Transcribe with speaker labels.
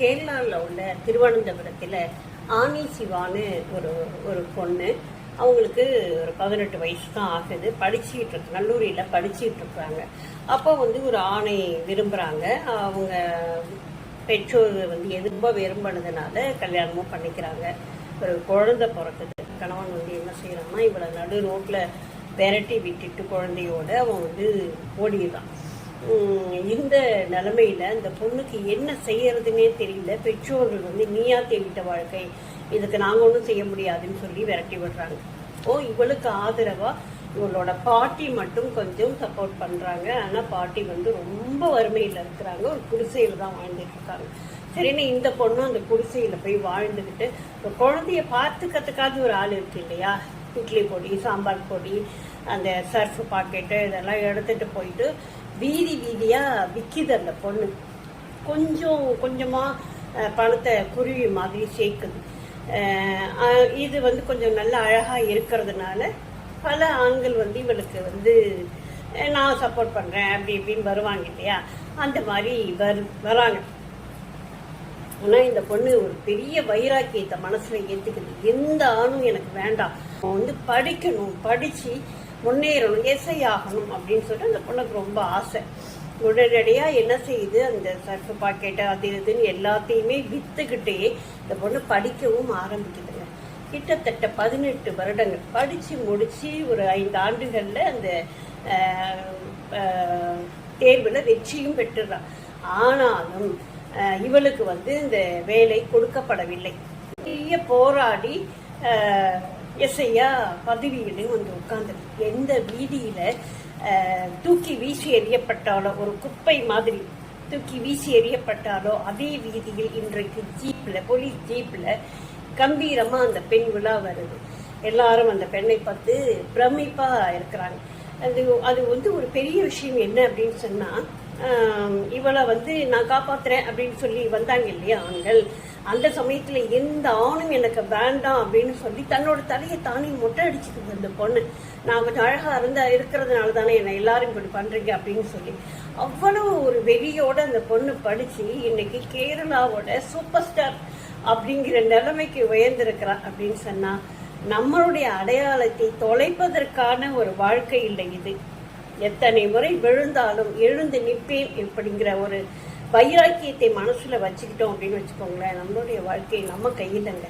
Speaker 1: கேரளாவில் உள்ள திருவனந்தபுரத்தில் ஆனி சிவான்னு ஒரு பொண்ணு. அவங்களுக்கு ஒரு 18 வயசு தான் ஆகுது. படிச்சுக்கிட்டு இருக்கு, நல்லூரியில் படிச்சுக்கிட்டு இருக்கிறாங்க. அப்போ ஒரு ஆணை விரும்புகிறாங்க. அவங்க பெற்றோர் ரொம்ப விரும்பினதுனால கல்யாணமும் பண்ணிக்கிறாங்க. ஒரு குழந்தை பிறக்குது. கணவன் என்ன செய்யறாங்கன்னா, இவளை நடு ரோட்டில் விரட்டி விட்டுட்டு குழந்தையோட அவன் ஓடிடுறான். இந்த நிலைமையில இந்த பொண்ணுக்கு என்ன செய்யறதுன்னே தெரியல. பெற்றோர்கள் நீயா தேடிட்ட வாழ்க்கை, இதுக்கு நாங்க ஒன்றும் செய்ய முடியாதுன்னு சொல்லி விரட்டி விடுறாங்க. இவளுக்கு ஆதரவா இவளோட பாட்டி மட்டும் கொஞ்சம் சப்போர்ட் பண்றாங்க. ஆனா பாட்டி ரொம்ப வறுமையில இருக்கிறாங்க. ஒரு குடிசையில தான் வாழ்ந்துட்டு இருக்காங்க. சரின்னு இந்த பொண்ணும் அந்த குடிசையில போய் வாழ்ந்துக்கிட்டு ஒரு குழந்தைய பார்த்துக்கிறதுக்காக ஒரு ஆள் இருக்கு இல்லையா, இட்லி பொடி, சாம்பார் பொடி, அந்த சர்ஃப் பாக்கெட்டு இதெல்லாம் எடுத்துட்டு போயிட்டு வீதி வீதியா விற்கிது. அந்த பொண்ணு கொஞ்சம் கொஞ்சமா பணத்தை குருவி மாதிரி சேர்க்குது. இது கொஞ்சம் நல்ல அழகா இருக்கிறதுனால பல ஆண்கள் இவளுக்கு நான் சப்போர்ட் பண்றேன் அப்படி இப்படின்னு வருவாங்க இல்லையா, அந்த மாதிரி வராங்க. ஆனா இந்த பொண்ணு ஒரு பெரிய வைராக்கியத்தை மனசுல ஏத்துக்குது. எந்த ஆணும் எனக்கு வேண்டாம், படிக்கணும், படிச்சு முன்னேறணும், எஸ்ஐ ஆகணும் அப்படின்னு சொல்லிட்டு அந்த பொண்ணுக்கு ரொம்ப ஆசை. உடனடியா என்ன செய்யுது, அந்த சர்ஃப் பாக்கெட்டு அது இதுன்னு எல்லாத்தையுமே வித்துக்கிட்டே இந்த பொண்ணு படிக்கவும் ஆரம்பிக்குதுங்க. கிட்டத்தட்ட 18 வருடங்கள் படிச்சு முடிச்சு ஒரு 5 ஆண்டுகள்ல அந்த தேர்வுல வெற்றியும் பெற்றுறான். ஆனாலும் இவளுக்கு இந்த வேலை கொடுக்கப்படவில்லை. பெரிய போராடி எஸ்ஐயா பதவியிலும் உட்கார்ந்து எந்த வீதியில தூக்கி வீசி எறியப்பட்டாலோ, ஒரு குப்பை மாதிரி தூக்கி வீசி எறியப்பட்டாலோ அதே வீதியில் இன்றைக்கு ஜீப்ல, போலீஸ் ஜீப்ல கம்பீரமா அந்த பெண் விழா வருது. எல்லாரும் அந்த பெண்ணை பார்த்து பிரமிப்பா இருக்கிறாங்க. அது ஒரு பெரிய விஷயம் என்ன அப்படின்னு சொன்னா, இவளை நான் காப்பாத்துறேன் அப்படின்னு சொல்லி வந்தாங்க இல்லையா ஆண்கள். அந்த சமயத்துல எந்த ஆணும் எனக்கு வேண்டாம் அப்படின்னு சொல்லி தன்னோட தலையை தானே மொட்டை அடிச்சுக்குது அந்த பொண்ணு. நான் கொஞ்சம் அழகா இருக்கிறதுனால தானே என்ன எல்லாரும் இப்படி பண்றீங்க அப்படின்னு சொல்லி அவ்வளவு ஒரு வெறியோட அந்த பொண்ணு படிச்சு இன்னைக்கு கேரளாவோட சூப்பர் ஸ்டார் அப்படிங்கிற நிலைமைக்கு உயர்ந்திருக்கிறா அப்படின்னு சொன்னா, நம்மளுடைய அடையாளத்தை தொலைப்பதற்கான ஒரு வாழ்க்கை இல்லை இது. எத்தனை முறை விழுந்தாலும் எழுந்து நிற்பேன் அப்படிங்கிற ஒரு வைராக்கியத்தை மனசுல வச்சுக்கிட்டோம் அப்படின்னு வச்சுக்கோங்களேன், நம்மளுடைய வாழ்க்கை நம்ம கையிலங்க.